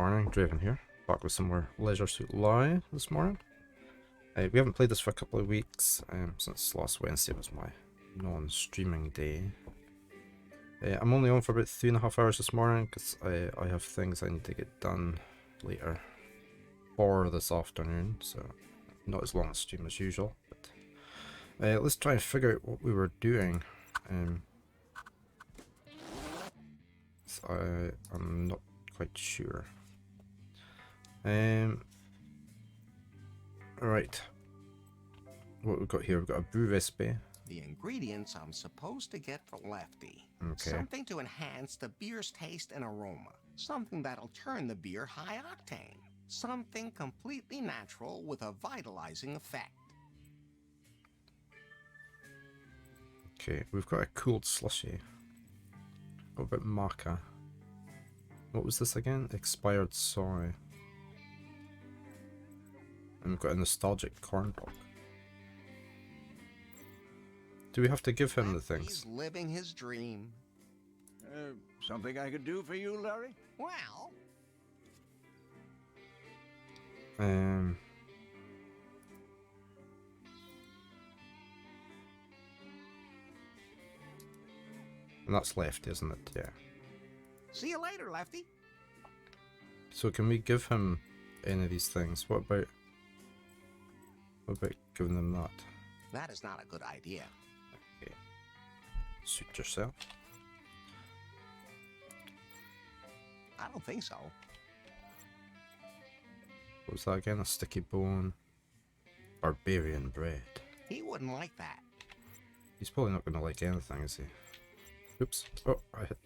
morning, Draven here, back with some more Leisure Suit Live this morning. We haven't played this for a couple of weeks, since last Wednesday was my non-streaming day. I'm only on for about 3.5 hours this morning, because I have things I need to get done later for this afternoon, so not as long a stream as usual. But let's try and figure out what we were doing. So I'm not quite sure. Right. What we've got here, we've got a brew recipe. The ingredients I'm supposed to get for Lefty. Okay. Something to enhance the beer's taste and aroma. Something that'll turn the beer high octane. Something completely natural with a vitalizing effect. Okay, we've got a cooled slushy. What about maca? What was this again? Expired soy. And we've got a nostalgic corn dog. Do we have to give him the things? He's living his dream. Something I could do for you, Larry? Well, And that's Lefty, isn't it? Yeah. see you later, Lefty. So can we give him any of these things? What about giving them that? That is not a good idea. Okay. Suit yourself. I don't think so. What was that again? A sticky bone. Barbarian bread. He wouldn't like that. He's probably not going to like anything, is he? Oops. Oh, I hit.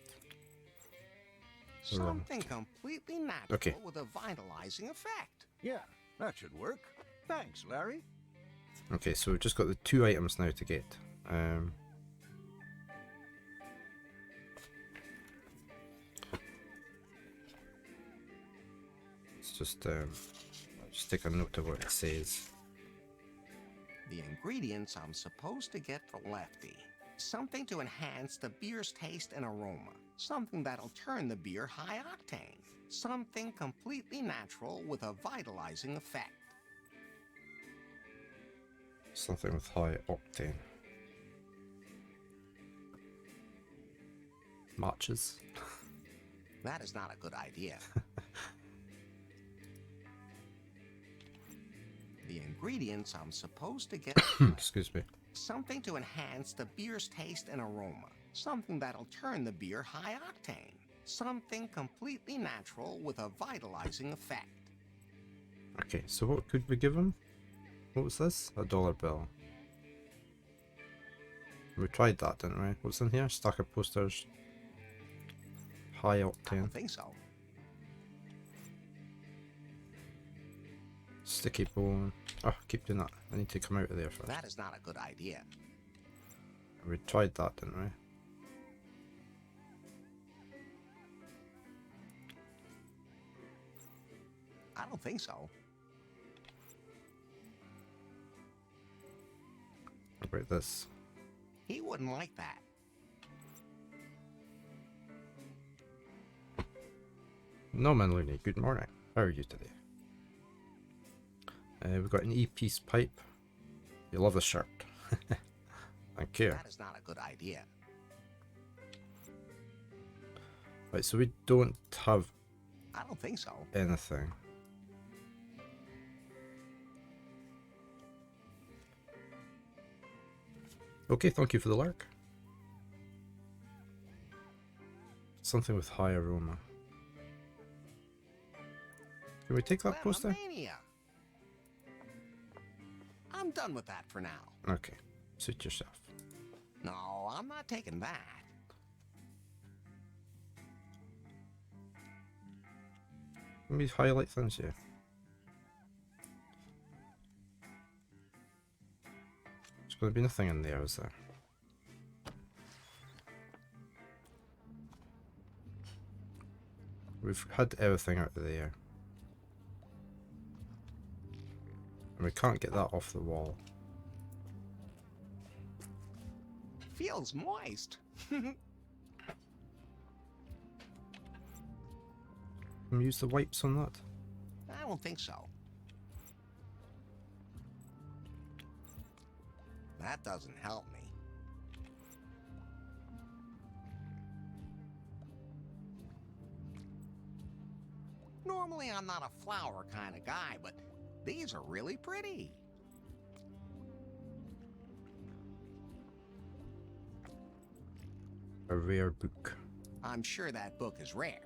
Wrong. Something completely natural Okay. with a vitalizing effect. Yeah, that should work. Thanks, Larry. Okay, so we've just got the 2 items now to get. Let's just take a note of what it says. The ingredients I'm supposed to get for Lefty. Something to enhance the beer's taste and aroma. Something that'll turn the beer high octane. Something completely natural with a vitalizing effect. Something with high octane. Matches. That is not a good idea. The ingredients I'm supposed to get for Lefty. Excuse me. Something to enhance the beer's taste and aroma. Something that'll turn the beer high octane. Something completely natural with a vitalizing effect. Okay, so what could we give him? What was this? A dollar bill. We tried that, didn't we? What's in here? Stack of posters. High I octane. don't think so. Sticky bone. Oh, keep doing that. I need to come out of there first. That is not a good idea. We tried that, didn't we? I don't think so. What about this? He wouldn't like that. Norman Looney, good morning. How are you today? We've got an E-piece pipe. You love the shirt. Thank you. That is not a good idea. Right, so we don't have I don't think so. anything. Okay, thank you for the lurk. Something with high aroma. Can we take that poster? Mania. I'm done with that for now. Okay, suit yourself. No, I'm not taking that. Let me highlight things here. There's going to be nothing in there, is there? We've had everything out of there. And we can't get that off the wall. Feels moist. Can we use the wipes on that? I don't think so. That doesn't help me. Normally, I'm not a flower kind of guy, but these are really pretty. A rare book. I'm sure that book is rare.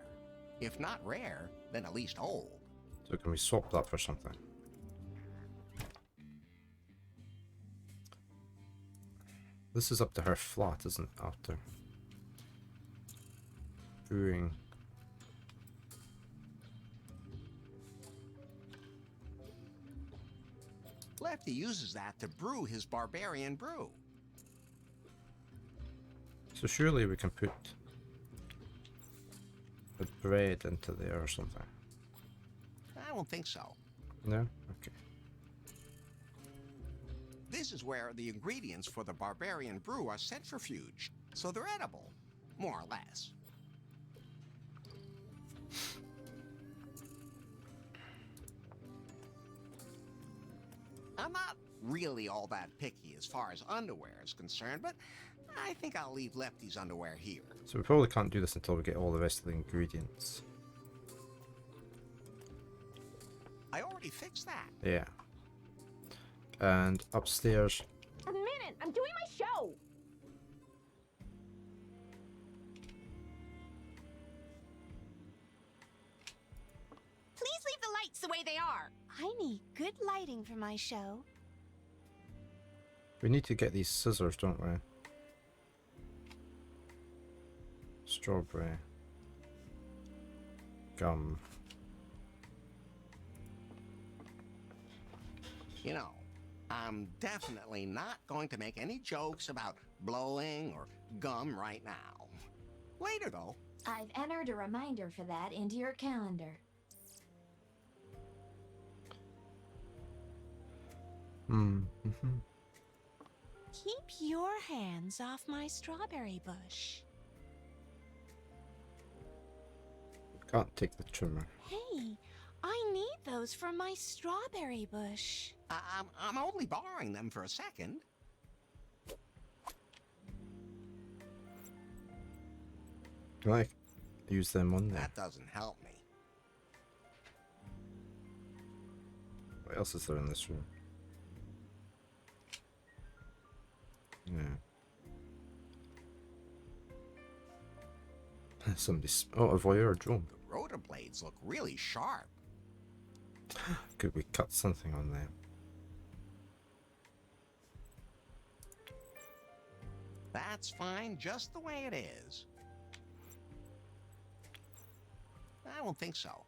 If not rare, then at least old. So can we swap that for something? This is up to her flat, isn't it? After brewing. Lefty uses that to brew his barbarian brew. So surely we can put the bread into there or something. I don't think so. No? Okay. This is where the ingredients for the barbarian brew are centrifuged, so they're edible, more or less. I'm not really all that picky as far as underwear is concerned, but I think I'll leave Lefty's underwear here. So we probably can't do this until we get all the rest of the ingredients. I already fixed that. Yeah. And upstairs. A minute! I'm doing my show! Please leave the lights the way they are. I need good lighting for my show. We need to get these scissors, don't we? Strawberry. Gum. You know, I'm definitely not going to make any jokes about blowing or gum right now. Later, though. I've entered a reminder for that into your calendar. Keep your hands off my strawberry bush. Can't take the trimmer. Hey, I need those for my strawberry bush. I'm only borrowing them for a second. Can I use them on there? That doesn't help me. What else is there in this room? Yeah. Somebody's... Oh, a voyeur drone. The rotor blades look really sharp. Could we cut something on there? That's fine just the way it is. I don't think so.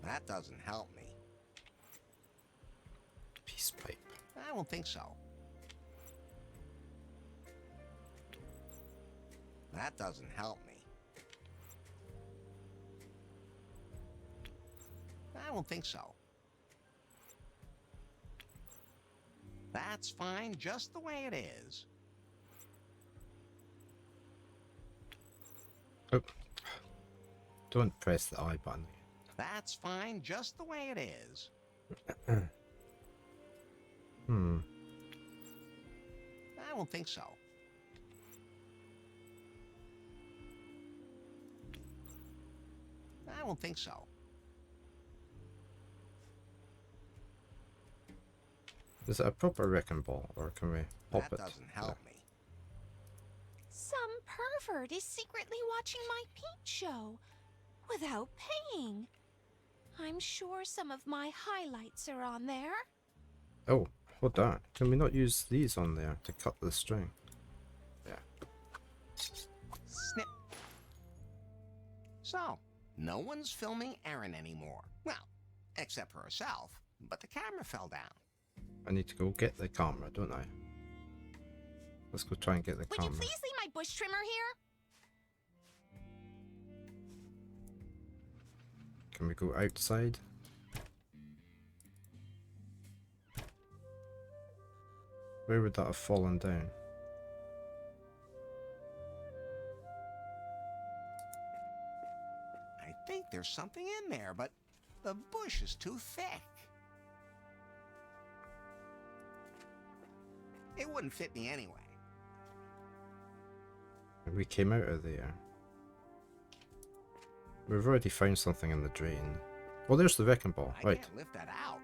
That doesn't help me. Peace pipe. I don't think so. That doesn't help me. I don't think so. That's fine just the way it is. Oh. Don't press the I button. That's fine just the way it is. I don't think so. I don't think so. Is it a proper wrecking ball, or can we pop That it? doesn't help me. Some pervert is secretly watching my peep show without paying. I'm sure some of my highlights are on there. Oh, hold on. Can we not use these on there to cut the string? Yeah. Snip. So, no one's filming Erin anymore. Well, except for herself, but the camera fell down. I need to go get the camera, don't I? Let's go try and get the Would camera. you please leave my bush trimmer here? Can we go outside? Where would that have fallen down? there's something in there, but the bush is too thick. It wouldn't fit me anyway. We came out of there. We've already found something in the drain. Oh, there's the wrecking ball. I Right. can't lift that out.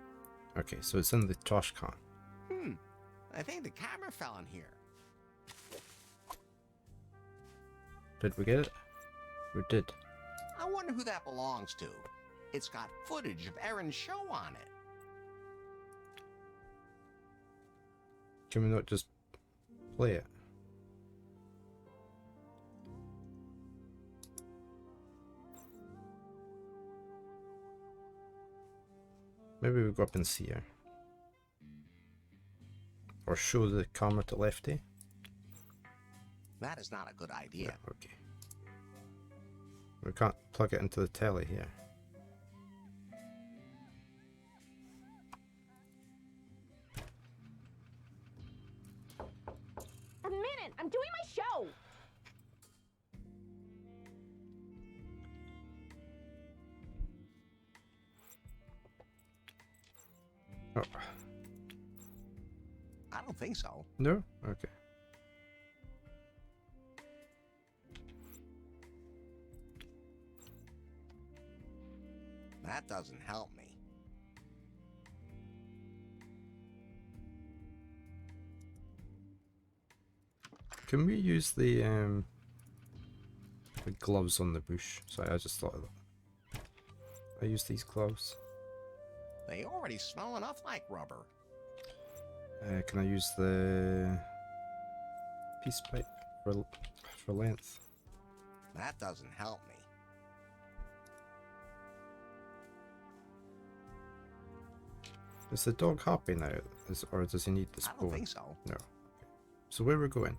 Okay, so it's in the trash can. I think the camera fell in here. Did we get it? We did. I wonder who that belongs to. It's got footage of Aaron's show on it. Can we not just play it? Maybe we go up and see her. Or show the camera to Lefty. That is not a good idea. Yeah, okay. We can't plug it into the telly here. A minute! I'm doing my show! Oh, I don't think so. no? Okay. That doesn't help me. Can we use the gloves on the bush? Sorry, I just thought of that. I use these gloves. They already smell enough like rubber. Can I use the peace pipe for length? That doesn't help me. Is the dog happy now, or does he need this I don't bone? think so. No. So where we're going?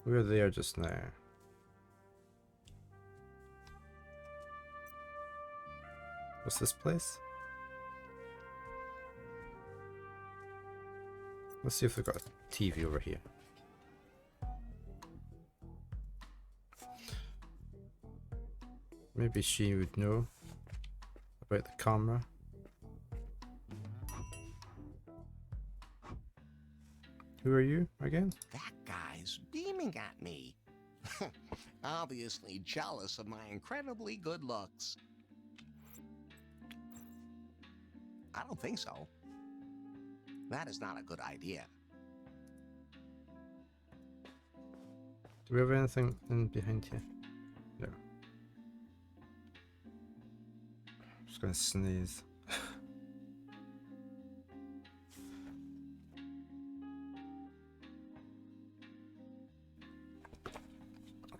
We were there just now. What's this place? Let's see if they've got a TV over here. Maybe she would know about the camera. Who are you again? That guy's beaming at me. Obviously jealous of my incredibly good looks. I don't think so. That is not a good idea. Do we have anything in behind here? No. Just gonna sneeze.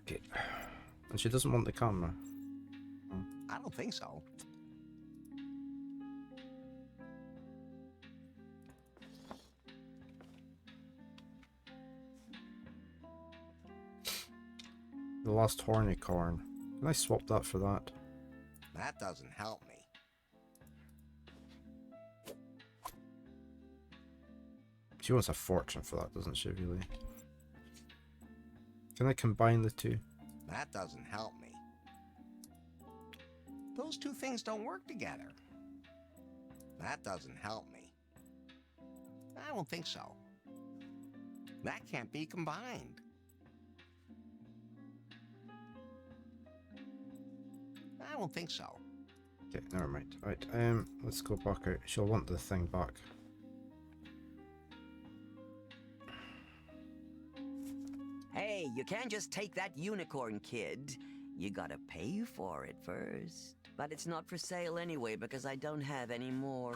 Okay. And she doesn't want the camera. I don't think so. The last horny corn. Can I swap that for that? That doesn't help me. She wants a fortune for that, doesn't she, really? Can I combine the two? That doesn't help me. Those two things don't work together. That doesn't help me. I don't think so. That can't be combined. I don't think so. Okay, never mind. Right, let's go back out. She'll want the thing back. Hey, you can't just take that unicorn, kid. You gotta pay for it first. But it's not for sale anyway because I don't have any more.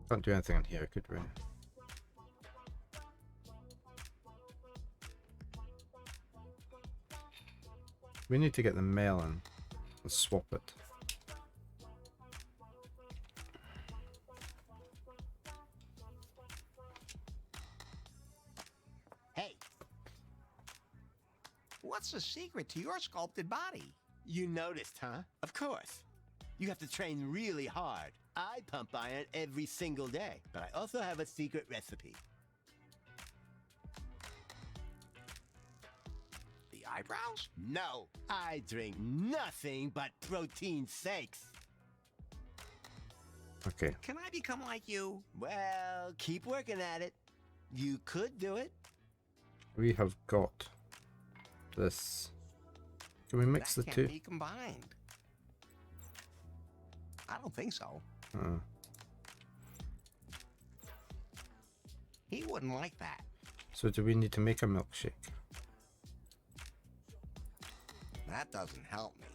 Can't do anything in here, could we? We need to get the melon and swap it. Hey. What's the secret to your sculpted body? You noticed, huh? Of course. You have to train really hard. I pump iron every single day, but I also have a secret recipe. The eyebrows? No, I drink nothing but protein shakes. Okay. Can I become like you? Well, keep working at it. You could do it. We have got this. Can we mix That the can't two? be combined. I don't think so. Uh, He wouldn't like that. so do we need to make a milkshake? That doesn't help me.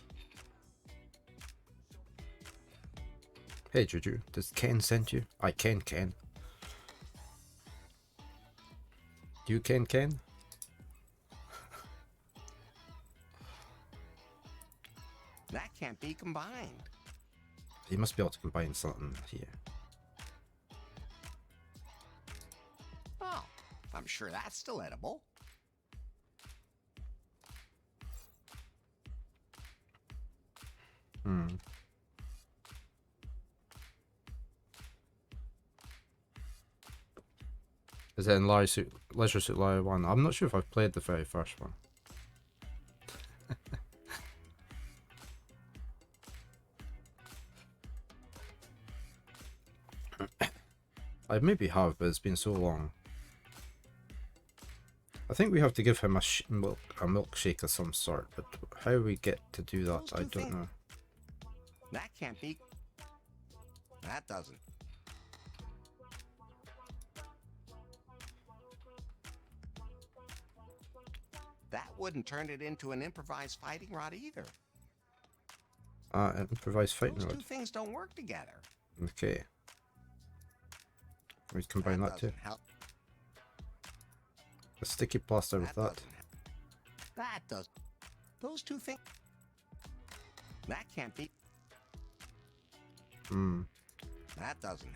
Hey Juju, does Ken send you? I Ken. You Ken? That can't be combined. You must be able to combine something here. Oh, I'm sure that's still edible. Hmm. Is it in Leisure Suit Larry 1? I'm not sure if I've played the very first one. I maybe have, but it's been so long. I think we have to give him a milkshake of some sort, but how we get to do that, I don't know. That can't be. That doesn't. That wouldn't turn it into an improvised fighting rod either. Improvised fighting Those two rod. things don't work together. Okay. We combine that too. doesn't help. A sticky plaster with that. doesn't help. That does. Those two things. That can't be. Hmm. That doesn't.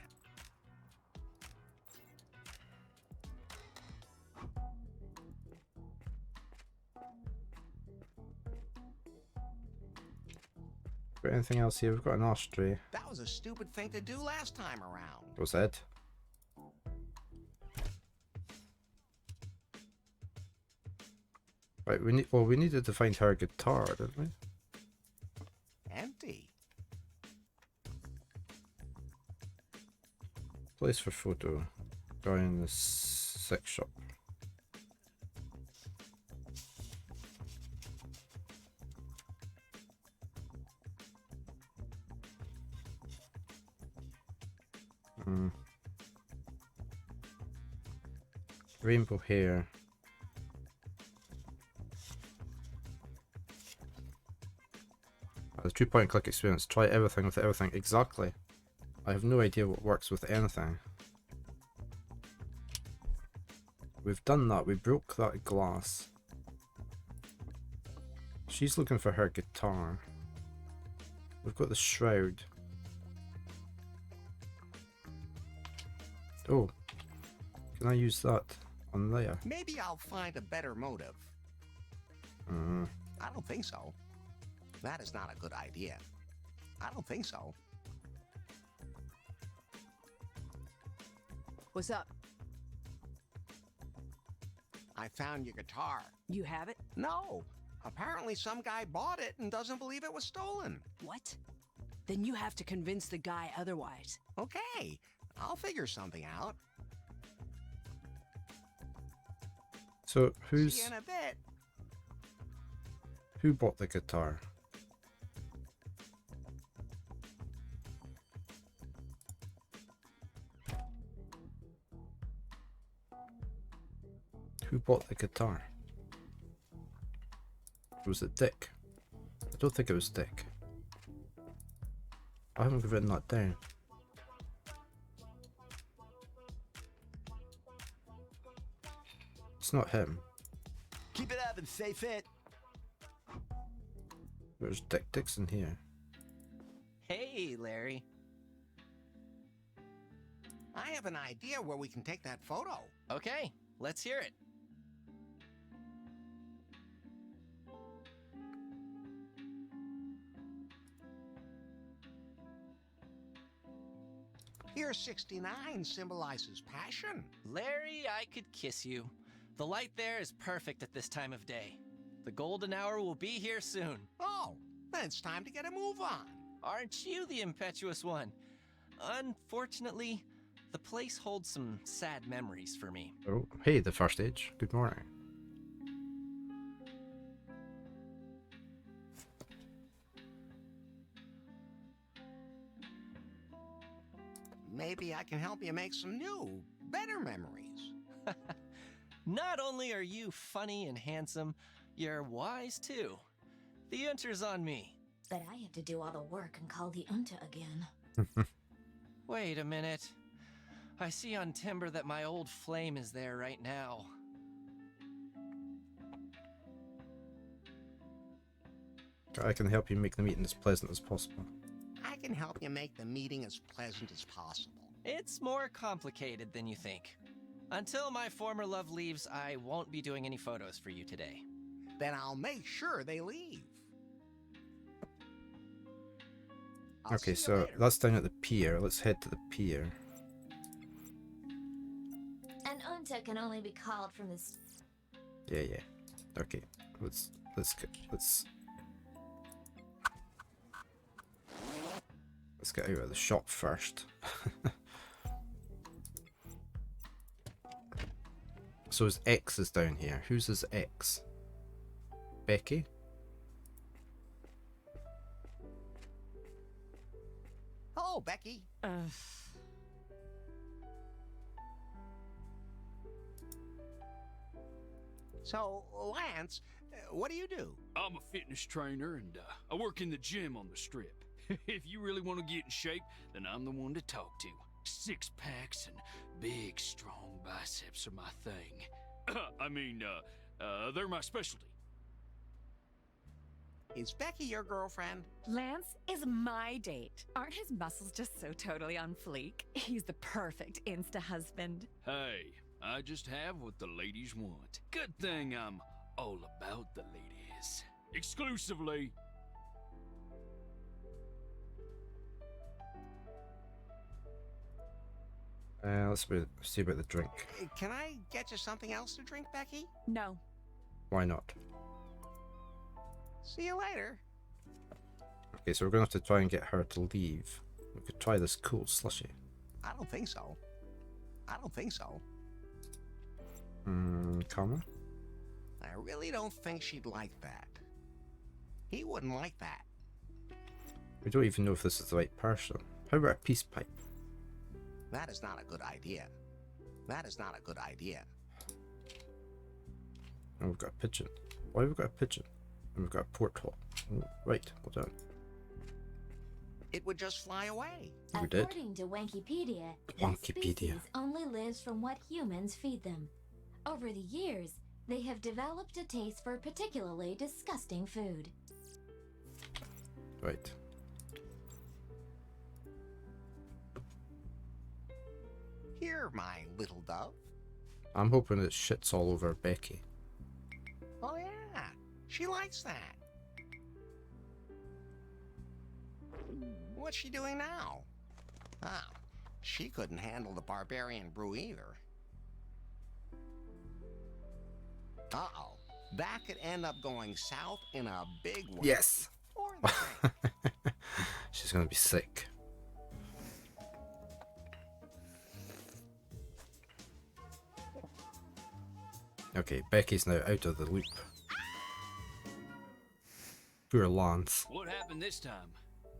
Got anything else here? We've got an ashtray. That was a stupid thing to do last time around. Was it? Right, we needed to find her guitar, didn't we? Empty. Place for photo. Guy in the sex shop. Rainbow hair. The 2-point click experience. Try everything with everything. Exactly. I have no idea what works with anything. We've done that. We broke that glass. She's looking for her guitar. We've got the shroud. Oh. Can I use that on there? Maybe I'll find a better motive. I don't think so. That is not a good idea. I don't think so. What's up? I found your guitar. You have it? No. Apparently some guy bought it and doesn't believe it was stolen. What? Then you have to convince the guy otherwise. Okay. I'll figure something out. So See who you in a bit. bought the guitar? Who bought the guitar? Was it Dick? I don't think it was Dick. I haven't written that down. It's not him. Keep it up and stay fit. There's Dick Dixon here. Hey, Larry. I have an idea where we can take that photo. Okay, let's hear it. Here 69 symbolizes passion. Larry, I could kiss you. The light there is perfect at this time of day. The golden hour will be here soon. Oh, then it's time to get a move on. Aren't you the impetuous one? Unfortunately, the place holds some sad memories for me. Oh, hey, the first age. Good morning. Maybe I can help you make some new, better memories. Not only are you funny and handsome, you're wise too. The enter's on me. But I have to do all the work and call the Unta again. Wait a minute. I see on Timber that my old flame is there right now. I can help you make the meeting as pleasant as possible. I can help you make the meeting as pleasant as possible. It's more complicated than you think. Until my former love leaves, I won't be doing any photos for you today. Then I'll make sure they leave. I'll Okay, see you so later. that's down at the pier. Let's head to the pier. An Unta can only be called from this. Yeah. Okay, let's get out of the shop first. So his ex is down here. Who's his ex? Becky? Hello, Becky. So, Lance, what do you do? I'm a fitness trainer and I work in the gym on the strip. If you really want to get in shape, then I'm the one to talk to. Six packs and big, strong biceps are my thing. I mean, they're my specialty. Is Becky your girlfriend? Lance is my date. Aren't his muscles just so totally on fleek? He's the perfect insta-husband. Hey, I just have what the ladies want. Good thing I'm all about the ladies. Exclusively. Let's see about the drink. Can I get you something else to drink, Becky? No. Why not? See you later. Okay, so we're gonna have to try and get her to leave. We could try this cool slushy. I don't think so. Karma? I really don't think she'd like that. He wouldn't like that. We don't even know if this is the right person. How about a peace pipe? That is not a good idea. Oh, we've got a pigeon. Why have we got a pigeon? And we've got a porthole. Oh, right, well done. It would just fly away. We did. According to Wankipedia, Wankipedia. this species only lives from what humans feed them. Over the years, they have developed a taste for particularly disgusting food. Right. Here, my little dove. I'm hoping it shits all over Becky. Oh yeah, she likes that. What's she doing now? Ah, she couldn't handle the barbarian brew either. Uh-oh, that could end up going south in a big way. Yes! Or the same. She's gonna be sick. Okay, Becky's now out of the loop. Poor Lance. What happened this time?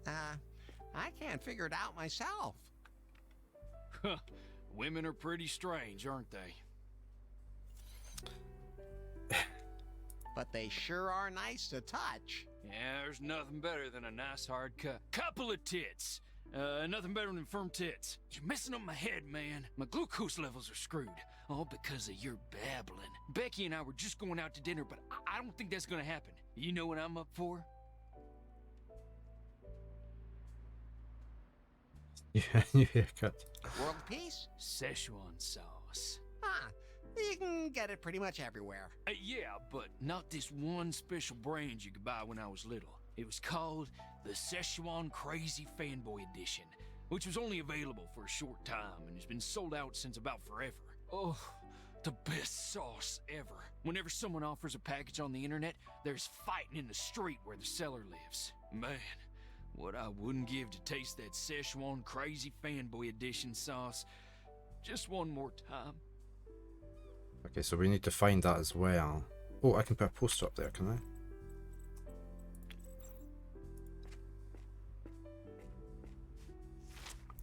I can't figure it out myself. Women are pretty strange, aren't they? But they sure are nice to touch. Yeah, there's nothing better than a nice hard cut. Couple of tits. Nothing better than firm tits. You're messing up my head, man. My glucose levels are screwed. All because of your babbling. Becky and I were just going out to dinner, but I don't think that's gonna happen. You know what I'm up for? Yeah, new haircut. World peace? Szechuan sauce. Ah, you can get it pretty much everywhere. Yeah, but not this one special brand you could buy when I was little. It was called the Szechuan Crazy Fanboy Edition. which was only available for a short time and has been sold out since about forever. Oh, the best sauce ever. Whenever someone offers a package on the internet, there's fighting in the street where the seller lives. Man, what I wouldn't give to taste that Szechuan Crazy Fanboy Edition sauce just one more time. Okay, so we need to find that as well. Oh, I can put a poster up there, can I?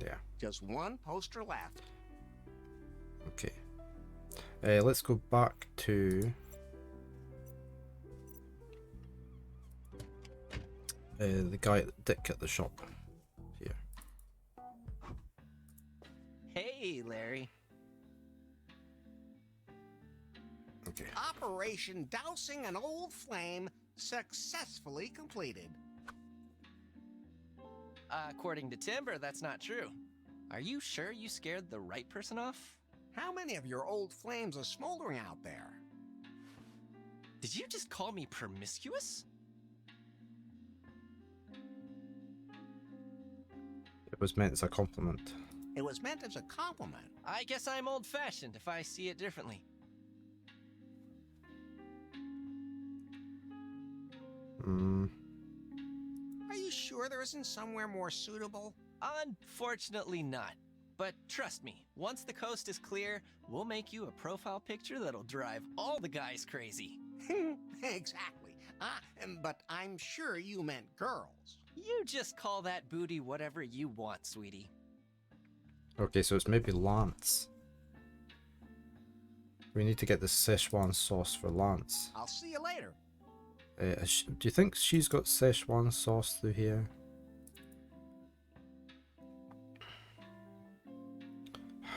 Yeah. Just one poster left. Okay. Let's go back to the guy, Dick, at the shop here. Hey, Larry. Okay. Operation Dousing an Old Flame successfully completed. According to Timber, that's not true. Are you sure you scared the right person off? How many of your old flames are smoldering out there? Did you just call me promiscuous? It was meant as a compliment. It was meant as a compliment. I guess I'm old-fashioned if I see it differently. Are you sure there isn't somewhere more suitable? Unfortunately not. But trust me, once the coast is clear, we'll make you a profile picture that'll drive all the guys crazy. Exactly. But I'm sure you meant girls. You just call that booty whatever you want, sweetie. Okay, so it's maybe Lance. We need to get the Szechuan sauce for Lance. I'll see you later. Do you think she's got Szechuan sauce through here?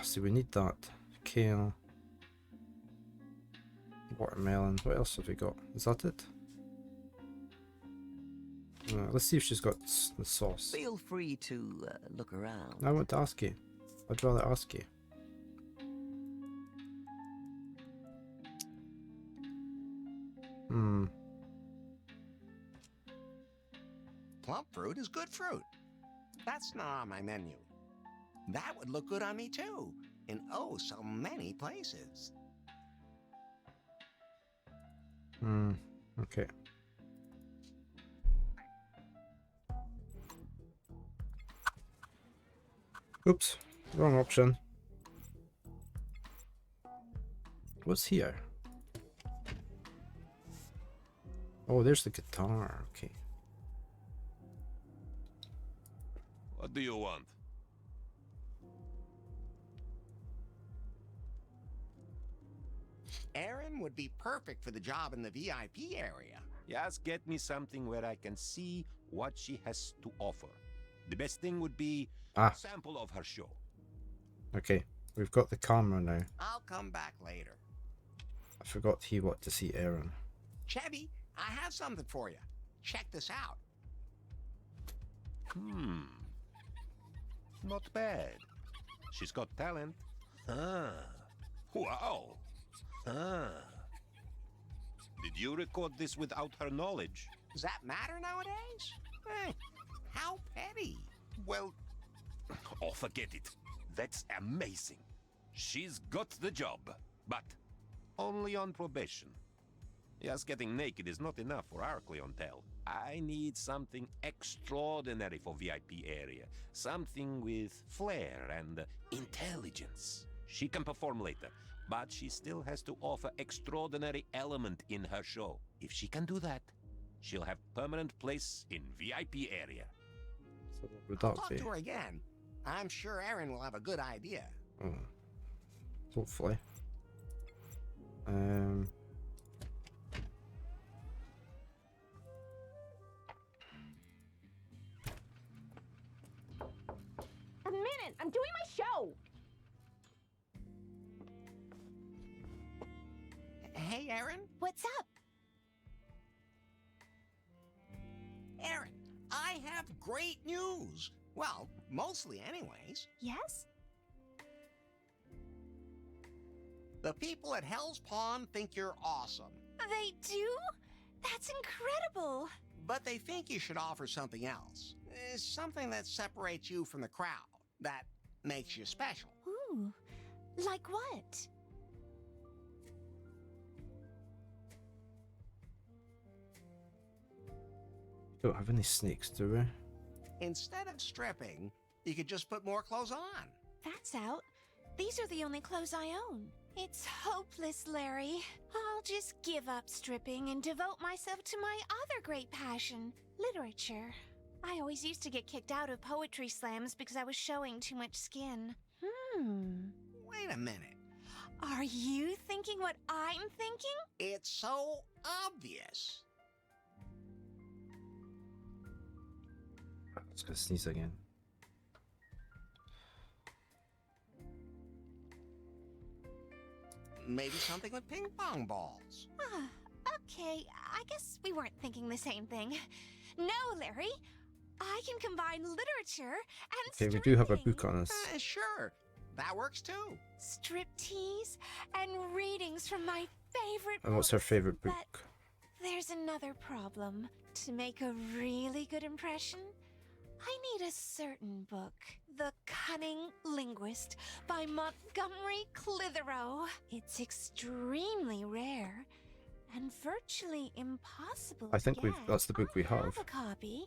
See, we need that. Kale. Watermelon. What else have we got? Is that it? Let's see if she's got the sauce. Feel free to look around. I want to ask you. I'd rather ask you. Plump fruit is good fruit. That's not on my menu. That would look good on me too, in oh so many places. Okay. Oops, wrong option. What's here? Oh, there's the guitar. Okay. What do you want? Aaron would be perfect for the job in the VIP area. Just get me something where I can see what she has to offer. The best thing would be a sample of her show. Okay, we've got the camera now. I'll come back later. I forgot he wanted to see Aaron. Chevy, I have something for you. Check this out. Not bad. She's got talent. Wow. Did you record this without her knowledge? Does that matter nowadays? How petty. Well, oh, forget it. That's amazing. She's got the job, but only on probation. Just getting naked is not enough for our clientele. I need something extraordinary for VIP area. Something with flair and intelligence. She can perform later, but she still has to offer extraordinary element in her show. If she can do that, she'll have permanent place in VIP area. So what would I'll that talk be? to her again. I'm sure Aaron will have a good idea. Hopefully. A minute, I'm doing my show. Hey, Aaron? What's up? Aaron, I have great news. Well, mostly anyways. Yes? The people at Hell's Pond think you're awesome. They do? That's incredible. But they think you should offer something else. Something that separates you from the crowd. that makes you special. Ooh, like what? Don't have any snakes, do we? Instead of stripping, you could just put more clothes on. That's out. These are the only clothes I own. It's hopeless, Larry. I'll just give up stripping and devote myself to my other great passion, literature. I always used to get kicked out of poetry slams because I was showing too much skin. Wait a minute. Are you thinking what I'm thinking? It's so obvious. I was gonna sneeze again. Maybe something with ping pong balls. Okay, I guess we weren't thinking the same thing. No, Larry. I can combine literature and Okay, we do have a book on us. Sure. That works too. Striptease and readings from my favorite And what's her books. favorite book? But there's another problem. To make a really good impression, I need a certain book. The Cunning Linguist by Montgomery Clitheroe. It's extremely rare and virtually impossible I think to get. that's the book we I have. a copy,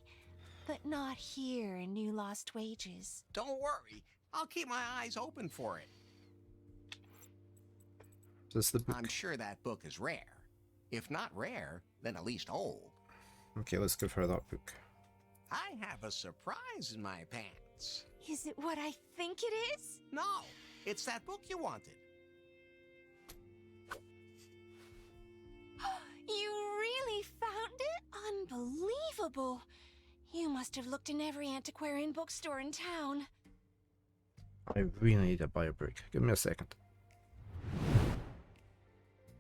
but not here in New Lost Wages. Don't worry. I'll keep my eyes open for it. Is this the book? I'm sure that book is rare. If not rare, then at least old. Okay, let's give her that book. I have a surprise in my pants. Is it what I think it is? No, it's that book you wanted. You really found it? Unbelievable. You must have looked in every antiquarian bookstore in town. I really need to buy a book. Give me a second.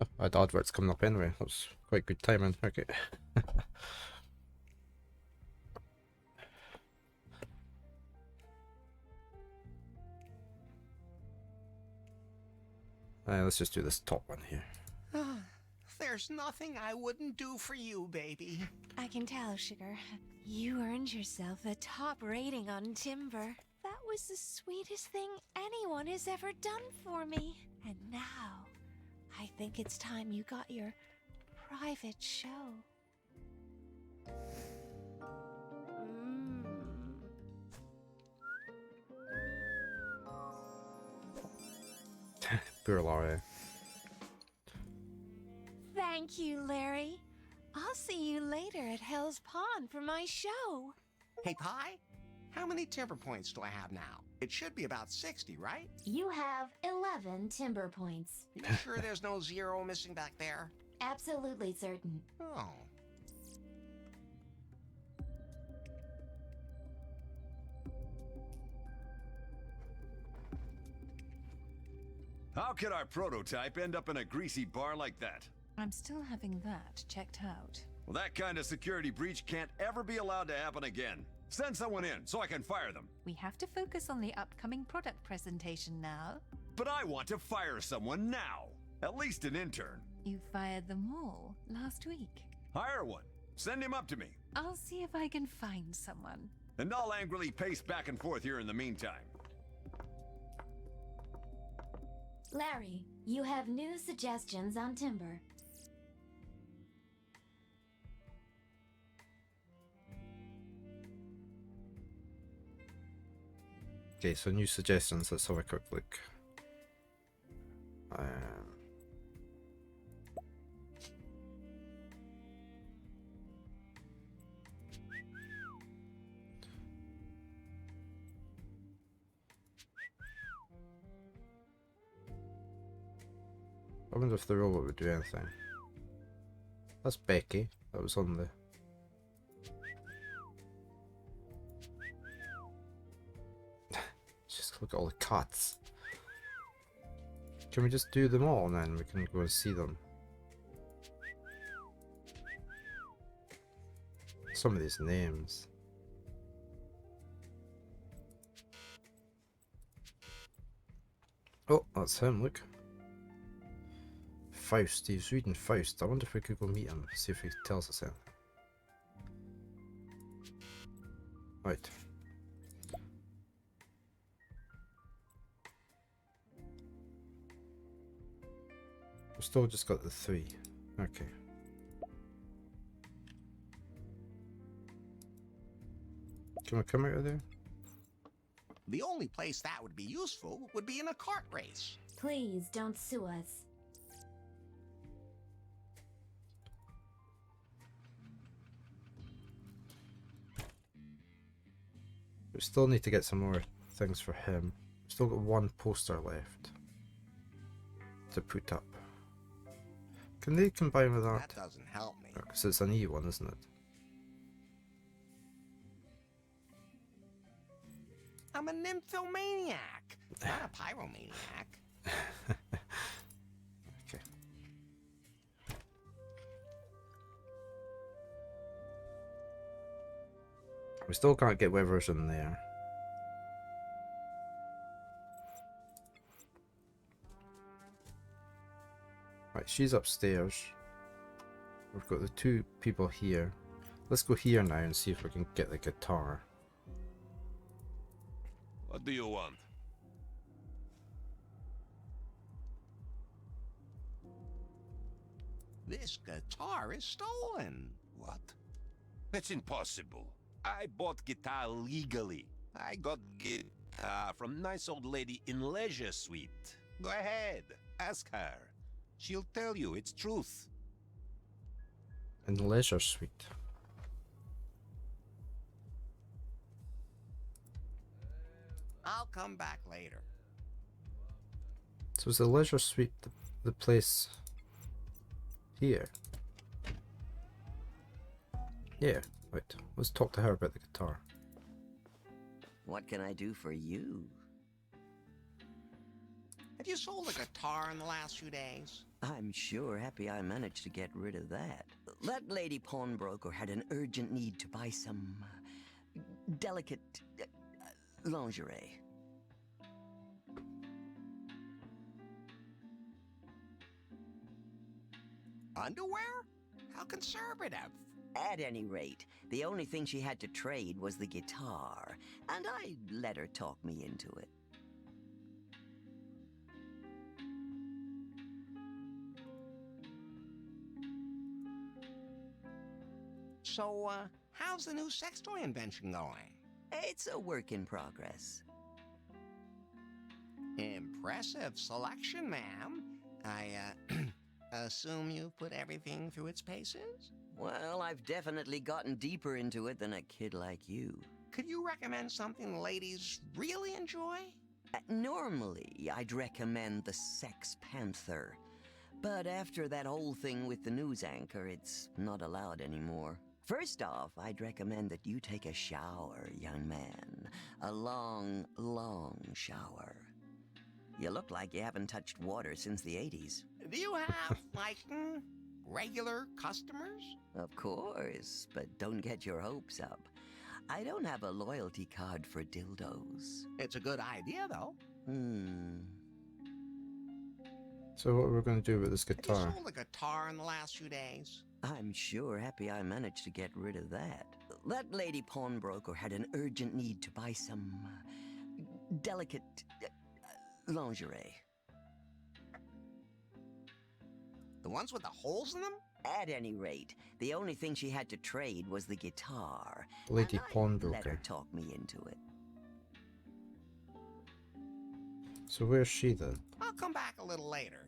Oh, I had adverts coming up anyway. That was quite good timing. Okay. Let's just do this top one here. There's nothing I wouldn't do for you, baby. I can tell, Sugar. You earned yourself a top rating on Timber. That was the sweetest thing anyone has ever done for me. And now, I think it's time you got your private show. Poor Laura. Thank you, Larry. I'll see you later at Hell's Pond for my show. Hey, Pie, how many timber points do I have now? It should be about 60, right? You have 11 timber points. You sure there's no zero missing back there? Absolutely certain. Oh. How could our prototype end up in a greasy bar like that? I'm still having that checked out. Well, that kind of security breach can't ever be allowed to happen again. Send someone in so I can fire them. We have to focus on the upcoming product presentation now. But I want to fire someone now. At least an intern. You fired them all last week. Hire one. Send him up to me. I'll see if I can find someone. And I'll angrily pace back and forth here in the meantime. Larry, you have new suggestions on Timber. Okay, so new suggestions. Let's have a quick look. I wonder if the robot would do anything. That's Becky. That was on the... Just look at all the cuts. Can we just do them all and then we can go and see them? Some of these names. Oh, that's him, look. Faust, he's reading Faust. I wonder if we could go meet him, see if he tells us anything. Right. We've still just got the 3. Okay. Can we come out of there? The only place that would be useful would be in a kart race. Please don't sue us. We still need to get some more things for him. Still got 1 poster left to put up. Can they combine with that? That doesn't help me. Because it's an E one, isn't it? I'm a nymphomaniac, not a pyromaniac. Okay. We still can't get Withers in there. Right, she's upstairs. We've got the 2 people here. Let's go here now and see if we can get the guitar. What do you want? This guitar is stolen. What? That's impossible. I bought guitar legally. I got guitar from nice old lady in Leisure Suite. Go ahead, ask her. She'll tell you it's truth. In the Leisure Suite. I'll come back later. So is the Leisure Suite the place here? Yeah, wait. Let's talk to her about the guitar. What can I do for you? Have you sold a guitar in the last few days? I'm sure happy I managed to get rid of that. That lady pawnbroker had an urgent need to buy some delicate lingerie. Underwear? How conservative. At any rate, the only thing she had to trade was the guitar, and I let her talk me into it. So, how's the new sex toy invention going? It's a work in progress. Impressive selection, ma'am. I, assume you've put everything through its paces? Well, I've definitely gotten deeper into it than a kid like you. Could you recommend something ladies really enjoy? Normally, I'd recommend the Sex Panther. But after that whole thing with the news anchor, it's not allowed anymore. First off, I'd recommend that you take a shower, young man. A long, long shower. You look like you haven't touched water since the 80s. Do you have, like, regular customers? Of course, but don't get your hopes up. I don't have a loyalty card for dildos. It's a good idea, though. So what are we going to do with this Have guitar? you sold a guitar in the last few days? I'm sure happy I managed to get rid of that. That lady pawnbroker had an urgent need to buy some delicate lingerie. The ones with the holes in them? At any rate, the only thing she had to trade was the guitar. Lady and I let pawnbroker. her talk me into it. So where's she then? I'll come back a little later.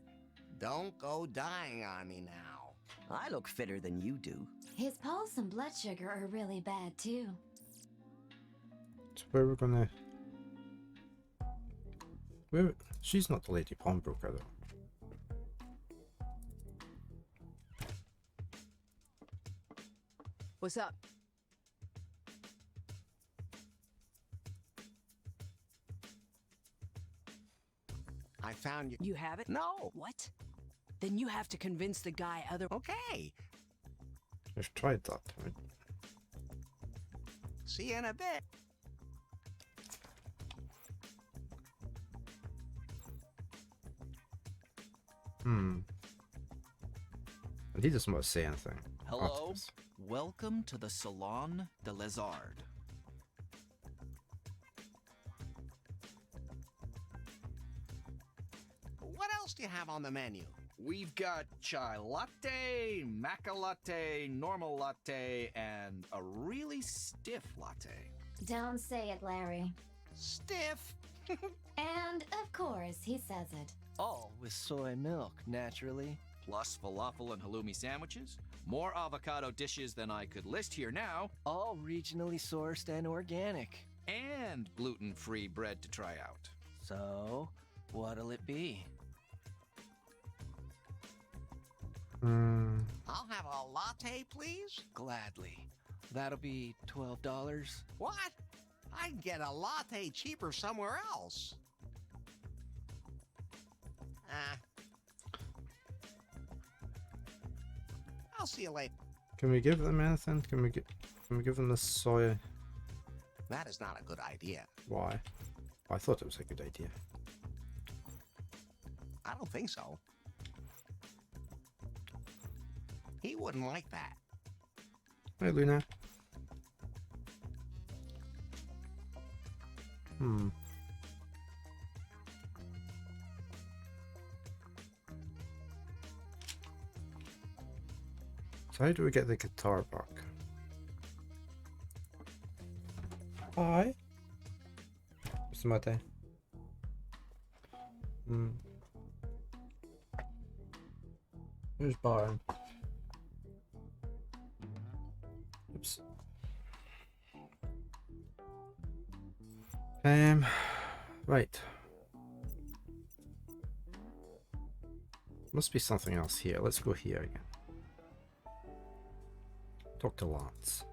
Don't go dying on me now. I look fitter than you do. His pulse and blood sugar are really bad too. So where we're gonna... Where... She's not the lady pawnbroker though. What's up? I found you. You have it? No. What? Then you have to convince the guy other. Okay. We've tried that. Right? See you in a bit. And he doesn't want to say anything. Hello, Artemis. welcome to the Salon de Lézard. What else do you have on the menu? We've got chai latte, maca latte, normal latte, and a really stiff latte. Don't say it, Larry. Stiff. And of course, he says it. All with soy milk, naturally. Plus falafel and halloumi sandwiches. More avocado dishes than I could list here now. All regionally sourced and organic. And gluten-free bread to try out. So, what'll it be? I'll have a latte, please. Gladly. That'll be $12. What? I'd get a latte cheaper somewhere else. I'll see you later. Can we give them anything? Can we give them the soy? That is not a good idea. Why? I thought it was a good idea. I don't think so. He wouldn't like that. Hey, Luna. So how do we get the guitar back? Hi. What's the matter? Who's Byron? Oops. Right. Must be something else here. Let's go here again. Talk to Lance.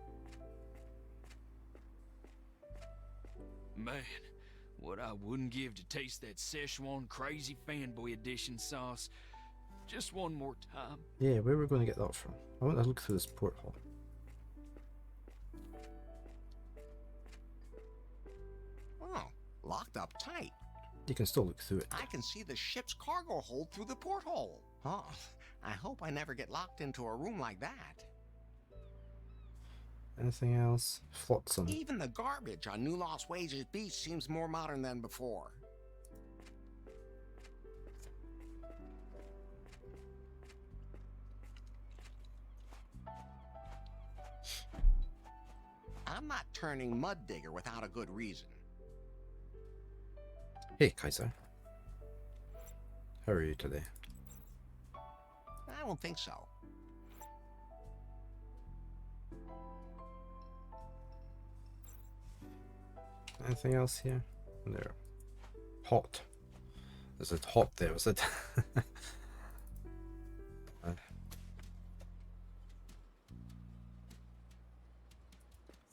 Man, what I wouldn't give to taste that Szechuan crazy fanboy edition sauce just one more time. Yeah, where are we going to get that from? I want to look through this porthole. Oh, locked up tight. You can still look through it. I can see the ship's cargo hold through the porthole. Oh, I hope I never get locked into a room like that. Anything else? Flotsam. Even the garbage on New Lost Wages Beach seems more modern than before. I'm not turning mud digger without a good reason. Hey, Kaiser. How are you today? I don't think so. Anything else here? There. Hot. Is it hot there? Was it?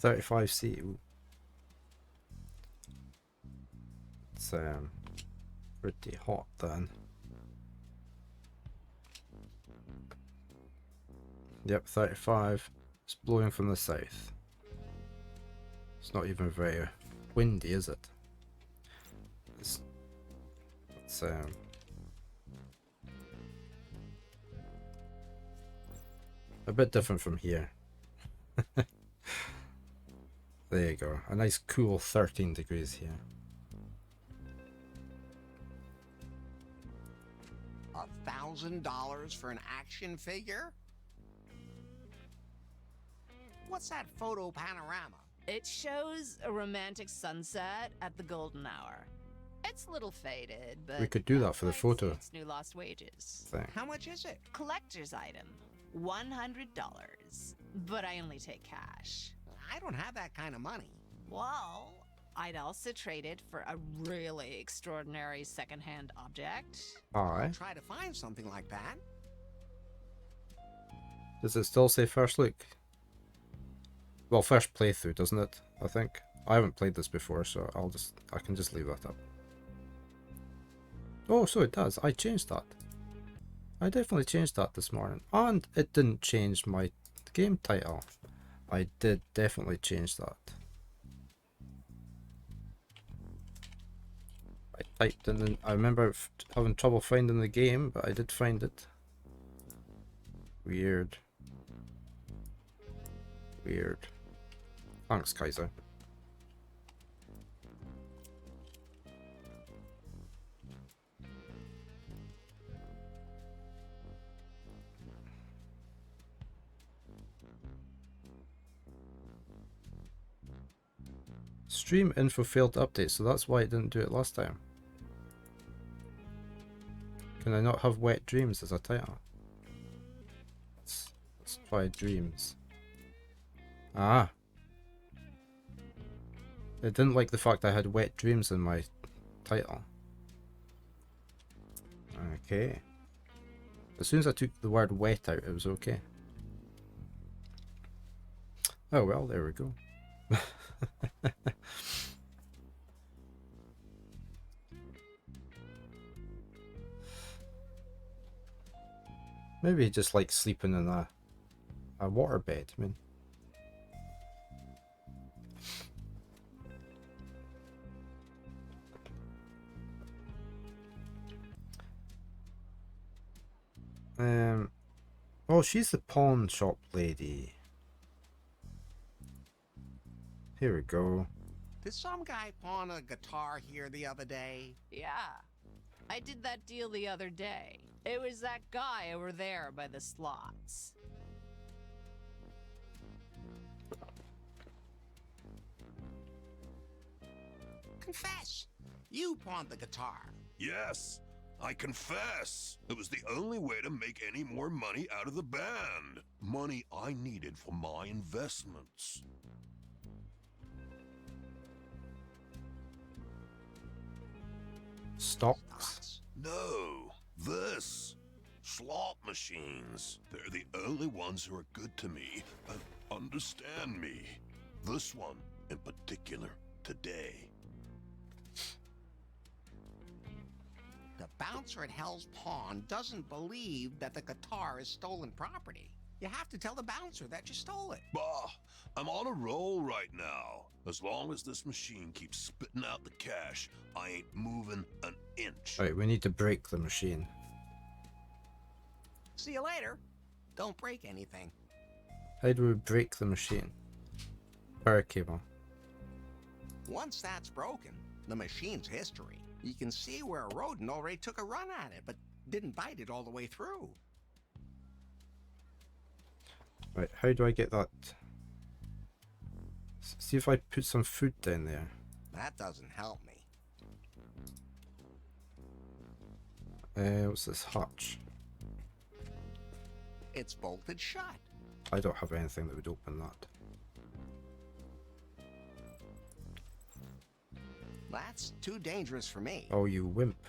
35C. Ooh. It's pretty hot then. Yep, 35. It's blowing from the south. It's not even very windy, is it? It's a bit different from here. There you go. A nice cool 13 degrees here. $1,000 for an action figure? What's that photo panorama? It shows a romantic sunset at the golden hour. It's a little faded, but We could do that for the photo it's new lost wages. thing. How much is it? Collector's item, $100. But I only take cash. I don't have that kind of money. Well, I'd also trade it for a really extraordinary secondhand object. Alright. Try to find something like that. Does it still say first look? Well, first playthrough, doesn't it? I think. I haven't played this before, so I can just leave that up. Oh, so it does. I changed that. I definitely changed that this morning. And it didn't change my game title. I did definitely change that. I typed in, I remember having trouble finding the game, but I did find it. Weird. Weird. Thanks, Kaiser. Stream info failed to update, so that's why it didn't do it last time. Can I not have wet dreams as a title? Let's try dreams. Ah. It didn't like the fact I had wet dreams in my title. Okay. As soon as I took the word wet out, it was okay. Oh well, there we go. Maybe he just likes sleeping in a waterbed. I mean, oh, she's the pawn shop lady. Here we go. Did some guy pawn a guitar here the other day? Yeah. I did that deal the other day. It was that guy over there by the slots. Confess. You pawned the guitar. Yes, I confess. It was the only way to make any more money out of the band. Money I needed for my investments. Stocks? No, this. Slot machines. They're the only ones who are good to me and understand me. This one, in particular, today. The bouncer at Hell's Pawn doesn't believe that the guitar is stolen property. You have to tell the bouncer that you stole it. Bah, I'm on a roll right now. As long as this machine keeps spitting out the cash, I ain't moving an inch. Right, we need to break the machine. See you later. Don't break anything. How do we break the machine? Power cable. Once that's broken, the machine's history. You can see where a rodent already took a run at it, but didn't bite it all the way through. Right, how do I get that? See if I put some food down there. That doesn't help me. What's this hatch? It's bolted shut. I don't have anything that would open that. That's too dangerous for me. Oh, you wimp.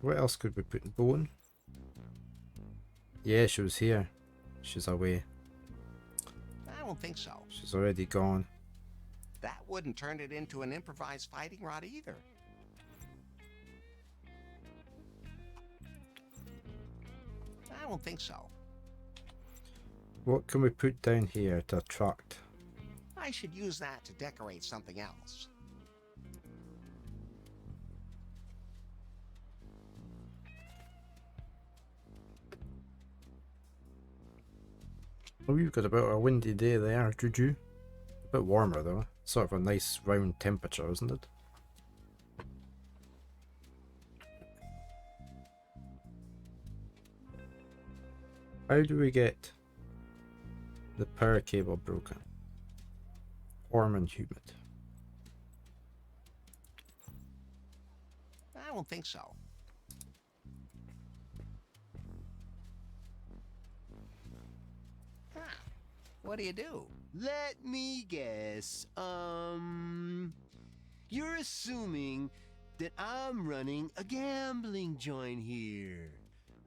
What else could we put in bone? Yeah, she was here. She's away. I don't think so. She's already gone. That wouldn't turn it into an improvised fighting rod either. I don't think so. What can we put down here to attract? I should use that to decorate something else. Oh, you've got about a windy day there, Juju. A bit warmer though. Sort of a nice round temperature, isn't it? How do we get the power cable broken? Warm and humid. I don't think so. What do you do? Let me guess. You're assuming that I'm running a gambling joint here.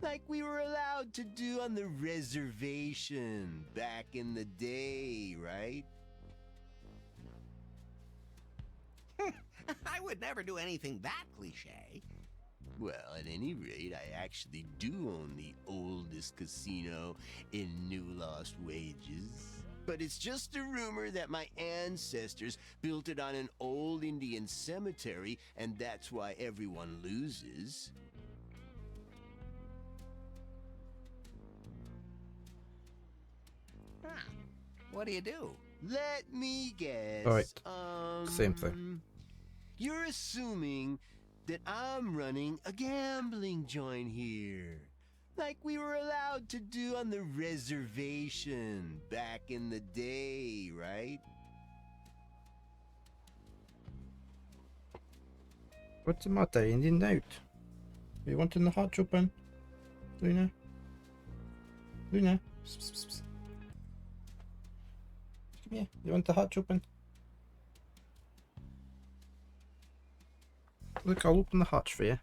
Like we were allowed to do on the reservation back in the day, right? I would never do anything that cliche. Well, at any rate, I actually do own the oldest casino in New Lost Wages. But it's just a rumor that my ancestors built it on an old Indian cemetery, and that's why everyone loses. What do you do? Let me guess. Alright. Same thing. You're assuming that I'm running a gambling joint here. Like we were allowed to do on the reservation back in the day, right? What's the matter? In out? Are you wanting the hatch open? Luna? Luna? Psst, psst, psst, psst. Come here. You want the hatch open? Look, I'll open the hatch for you.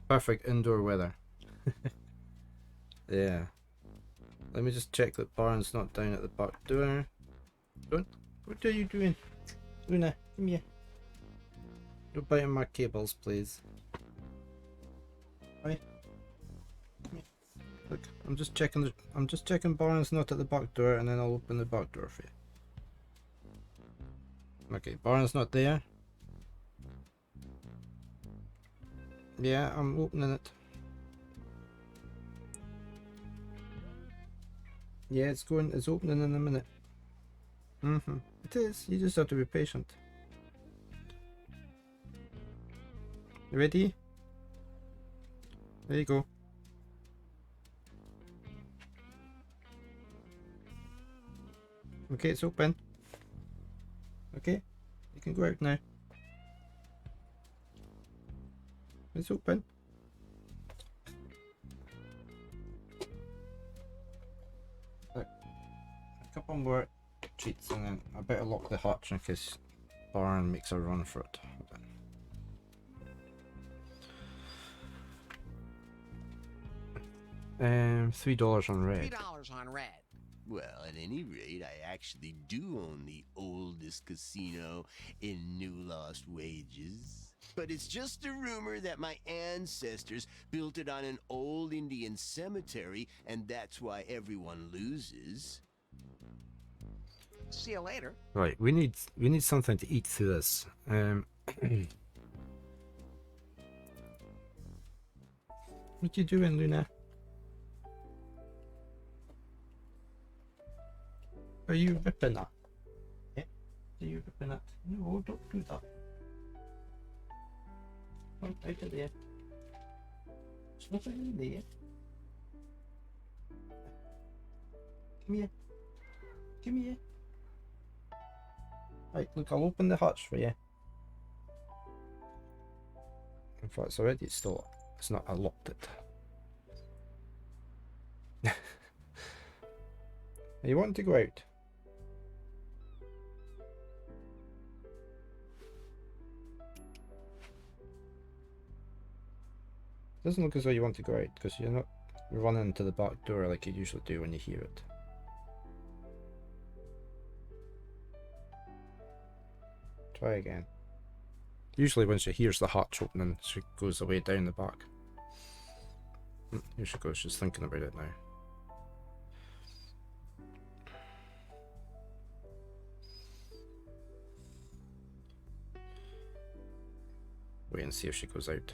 Perfect indoor weather. Yeah. Let me just check that Baron's not down at the back door. Don't. What are you doing? Luna, come here. Don't bite on my cables, please. Right. Come here. Look, I'm just checking Baron's not at the back door, and then I'll open the back door for you. Okay, Baron's not there. Yeah, I'm opening it. Yeah, it's opening in a minute. It is. You just have to be patient. You ready? There you go. Okay, it's open. Okay, you can go out now. It's open. Look, a couple more treats and then I better lock the hatch in case Baron makes a run for it. $3 on red. $3 on red. Well, at any rate, I actually do own the oldest casino in New Lost Wages. But it's just a rumor that my ancestors built it on an old Indian cemetery, and that's why everyone loses. See you later. Right, we need something to eat through this. What you doing, Luna? Are you ripping that? Yeah? Are you ripping that? No, don't do that. Come out of there. There's nothing in there. Come here. Come here. Right, look, I'll open the hatch for you. In fact, it's already still. It's not. I locked it. You want to go out? Doesn't look as though you want to go out because you're not running to the back door like you usually do when you hear it. Try again. Usually when she hears the hatch opening, she goes away down the back. Here she goes, she's thinking about it now. Wait and see if she goes out.